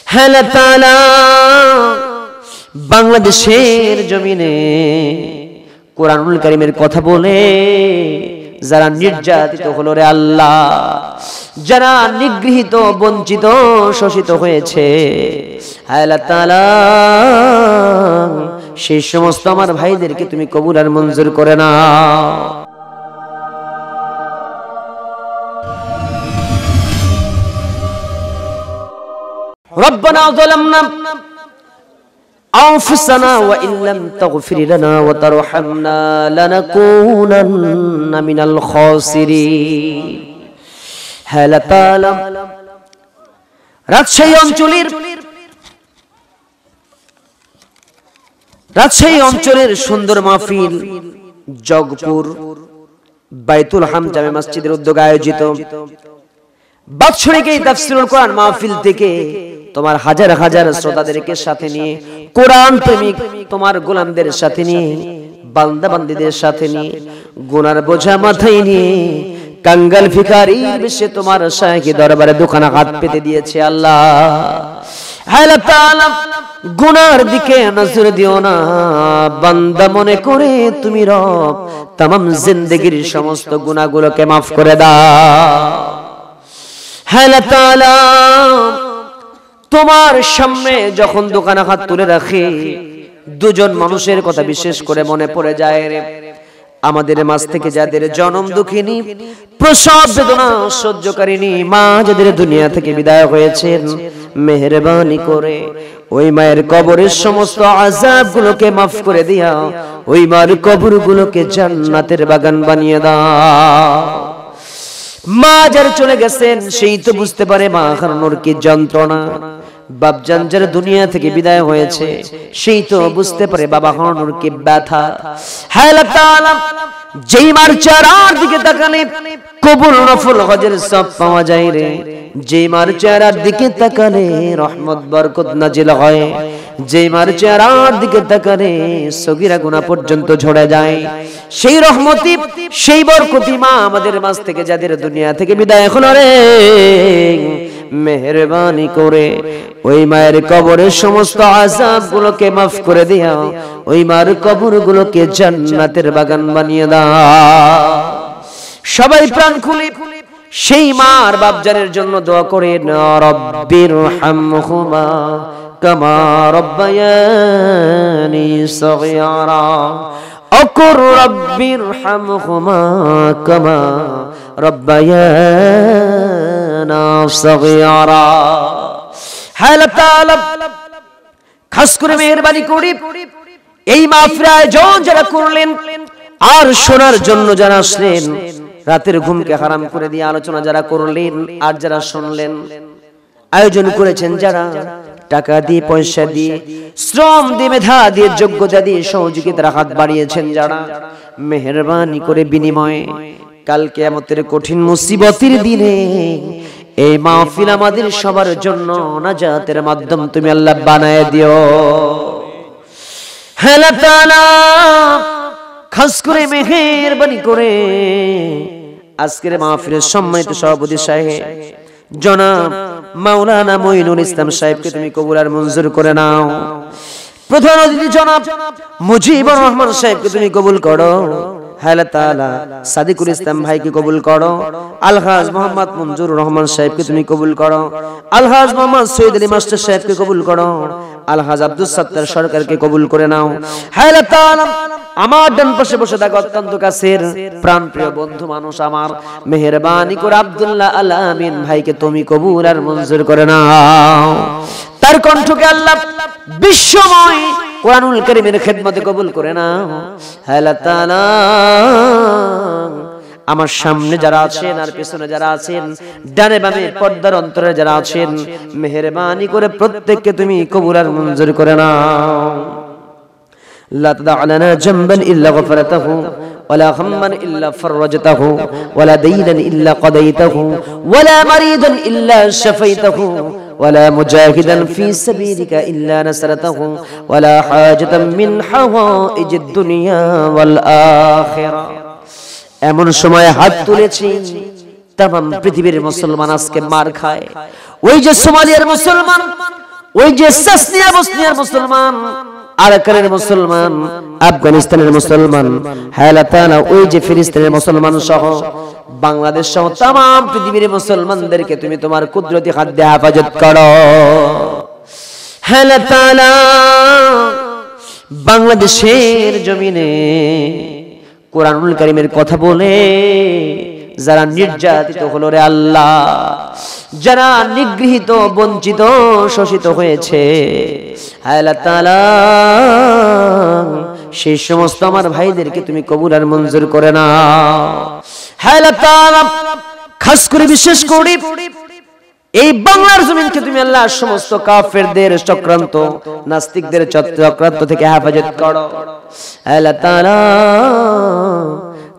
আল্লাহ তাআলা বাংলাদেশের জমিনে কোরআনুল কারীমের কথা বলে যারা নির্যাতিত হলো রে আল্লাহ, যারা নিগৃহীত বঞ্চিত শোষিত হয়েছে, আল্লাহ তাআলা সেই সমস্ত আমার ভাইদেরকে তুমি কবুল আর মঞ্জুর করে নাও। রব্বানা যালামনা أنفسنا وإن لم تغفر لنا وترحمنا لنكونن من الخاسرين। هل تعلم রাজশাহী অঞ্চলের সুন্দর মাহফিল জগপুর বাইতুল হাম জামে মসজিদের উদ্যোগে আয়োজিত বাৎসরিক এই তাফসীরুল কোরআন মাহফিল থেকে তোমার হাজার হাজার শ্রোতাদেরকে সাথে নিয়ে, কোরআন প্রেমিক তোমার গোলামদের সাথে নিয়ে, বান্দা বান্দীদের সাথে নিয়ে, গুনার বোঝা মাথায় নিয়ে কাঙ্গাল ভিখারির বেশে তোমার শাহী দরবারে দোকানে হাত পেতে দিয়েছে আল্লাহ। আল্লাহ তাআলা গুনার দিকে নজর দিও না, বান্দা মনে করে তুমি রব तमाम জিন্দেগীর সমস্ত গুনাহগুলোকে maaf করে দাও। আল্লাহ তাআলা তোমার সামনে যখন দোকানে হাত তুলে রাখি, দুজন মানুষের কথা বিশেষ করে মনে পড়ে যায় রে। আমাদের মাঝ থেকে যাদের জনম দুঃখিনী, প্রসব বেদনা সহ্যকারিনী মা যাদের দুনিয়া থেকে বিদায় হয়েছেন, মেহেরবানি করে ওই মায়ের কবরের সমস্ত আযাবগুলোকে maaf করে দিও, ওই মার কবরগুলোকে জান্নাতের বাগান বানিয়ে দাও। মা যারা চলে গেছেন সেই তো বুঝতে পারে মা হারানোর কি যন্ত্রণা, বাপজান যারা দুনিয়া থেকে বিদায় হয়েছে সেই তো বুঝতে পারে বাবা হারানোর কি ব্যথা। আল্লাহ তাআলা যেই মার চেহারার দিকে তাকালে কবুল নফল হজের সব পাওয়া যায় রে, যেই মার চেহারার দিকে তাকালে রহমত বরকত নাজিল হয়, যেই মার চেহারার দিকে তাকালে সগীরা গুনাহ পর্যন্ত ঝরে যায়, সেই রহমতি সেই বরকতি মা আমাদের মাঝ থেকে যাদের দুনিয়া থেকে বিদায় হলো রে, মেহেরবানি করে ওই মায়ের কবরের সমস্ত আযাবগুলোকে maaf করে দিও, ওই মার কবরগুলোকে জান্নাতের বাগান বানিয়ে দাও। সবাই প্রাণ খুলে সেই মার বাপজানের জন্য দোয়া করেন, রব্বির হামহুমা কামা রব্বায়ানি সগীরা, অকুর রব্বির হামহুমা কামা রব্বায়ানা সগীরা। আল্লাহ তাআলা খাস করে মেহেরবানি করে এই মাহফিল আয়োজন যারা করলেন আর শোনার জন্য যারা আসলেন, রাতের ঘুমকে হারাম করে দিয়ে আলোচনা যারা করলেন আর যারা শুনলেন, আয়োজন করেছেন যারা টাকা দিয়ে, পয়সা দিয়ে, শ্রম দিয়ে, মেধা দিয়ে, যোগ্যতা দিয়ে, সহযোগিতার হাত বাড়িয়েছেন যারা, মেহেরবানি করে বিনিময়ে কাল কিয়ামতের কঠিন মুসিবতের দিনে এই মাহফিল আমাদের সবার জন্য নাজাতের মাধ্যম তুমি আল্লাহ বানায় দিও। আল্লাহ তাআলা খাস করে মেহেরবানি করে আজকের মাহফিলের সম্মানিত সভাপতি সাহেব জনাব মাওলানা মঈনুল ইসলাম সাহেবকে তুমি কবুল আর মঞ্জুর করে নাও। প্রধান অতিথি জনাব মুজিবুর রহমান সাহেবকে তুমি কবুল করো। আল্লাহ তাআলা সাদিকুল ইসলাম ভাইকে কবুল করো। আলহাজ মোহাম্মদ মঞ্জুর রহমান সাহেবকে তুমি কবুল করো। আলহাজ মোহাম্মদ সৈয়দ আলী মাস্টার সাহেবকে কবুল করো। আলহাজ আব্দুল সত্তার সরকারকে কবুল করে নাও। আল্লাহ তাআলা আমার ডান পাশে বসে থাকা অত্যন্ত কাছের প্রাণপ্রিয় বন্ধু মানুষ আমার মেহেরবানি করে আব্দুল্লাহ আল আমিন ভাইকে তুমি কবুল আর মঞ্জুর করে নাও। তার কণ্ঠকে আল্লাহ বিশ্বময় কোরআনুল কারীমের খেদমতে কবুল করে নাও। আল্লাহ তাআলা আমার সামনে যারা আছেন আর পেছনে যারা আছেন, ডানে বামে পর্দার অন্তরে যারা আছেন, মেহেরবানি করে প্রত্যেককে তুমি কবুল আর মঞ্জুর করে নাও। لا تدع لنا جنبا إلا غفرته ولا هما إلا فرجته ولا دينا إلا قضيته ولا مريضا إلا شفيته ولا مجاهدا في سبيلك إلا نصرته ولا حاجة من حوائج الدنيا والآخرة। এমন সময় হাত তুলেছি তাম পৃথিবীর মুসলমান আজকে মার খায়। ওই যে সোমালিয়ার মুসলমান ওই যে সাসনিয়া বসনিয়ার মুসলমান, আরাকানের মুসলমান, আফগানিস্তানের মুসলমান, হালাতানা ওই যে ফিলিস্তিনের মুসলমান সহ বাংলাদেশ সহ तमाम পৃথিবীর মুসলমানদেরকে তুমি তোমার কুদরতি হাত দিয়ে হেফাজত করো। হালাতানা বাংলাদেশের জমিনে কোরআনুল কারীমের কথা বলে যারা নির্যাতিত হলো রে আল্লাহ, যারা নিগৃহীত, বঞ্চিত, শোষিত হয়েছে, আল্লাহ তাআলা সেই সমস্ত আমার ভাইদেরকে তুমি কবুল আর মঞ্জুর করে নাও। আল্লাহ তাআলা খাস করে বিশেষ করে এই বাংলার জমিনকে তুমি আল্লাহ সমস্ত কাফেরদের চক্রান্ত, নাস্তিকদের চক্রান্ত থেকে হেফাজত করো। আল্লাহ তাআলা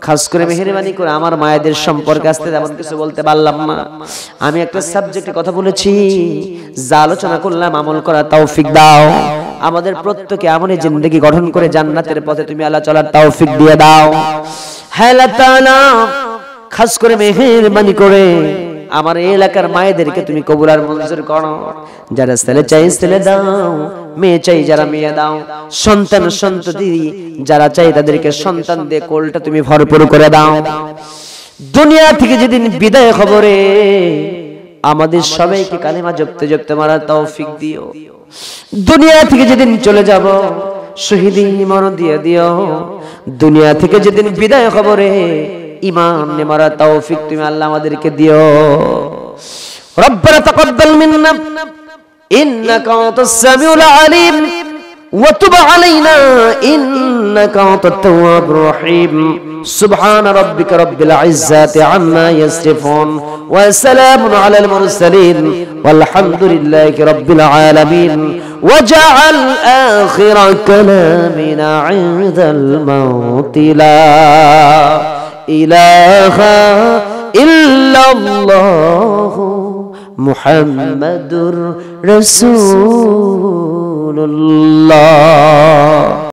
খাস করে মেহেরবানি করে আমার মায়েদের সম্পর্কে আসতে তেমন কিছু বলতে পারলাম না। আমি একটা সাবজেক্টে কথা বলেছি, যা আলোচনা করলাম আমল করার তৌফিক দাও। আমাদের প্রত্যেককে এমনই জিন্দেগি গঠন করে জান্নাতের পথে তুমি আল্লাহ চলার তৌফিক দিয়ে দাও। হে আল্লাহ তাআলা খাস করে মেহেরবানি করে আমার এলাকার মায়েদেরকে তুমি কবুল আর মঞ্জুর করো। যারা ছেলে চাই ছেলে দাও, মেয়ে চাই যারা মেয়ে দাও, সন্তান সন্ততি যারা চাই তাদেরকে সন্তান দিয়ে কোলটা তুমি ভরপুর করে দাও। দুনিয়া থেকে যেদিন বিদায় খবরে আমাদের সবাইকে কালিমা জপতে জপতে মারার তৌফিক দিও। দুনিয়া থেকে যেদিন চলে যাব শহীদি মরণ দিয়ে দিও। দুনিয়া থেকে যেদিন বিদায় খবরে ঈমান নিয়ে মারার তৌফিক তুমি আল্লাহ আমাদেরকে দিও। রব্বানা তাকাব্বাল মিন্না ইন্নাকা আনতাস সামিউল আলিম ওয়া তুব আলাইনা ইন্নাকা আনতাত তাওয়াবুর রহিম। সুবহানা রাব্বিকা রাব্বিল ইজ্জাতি আম্মা ইয়াসিফুন ওয়া সালামুন আলাল মুরসালিন ওয়ালহামদুলিল্লাহি রাব্বিল আলামিন। ওয়াজআল আখিরা কালামিনা ইনদাল মাউতি লা ইলাহা ইল্লাল্লাহু মুহাম্মাদুর রাসূলুল্লাহ।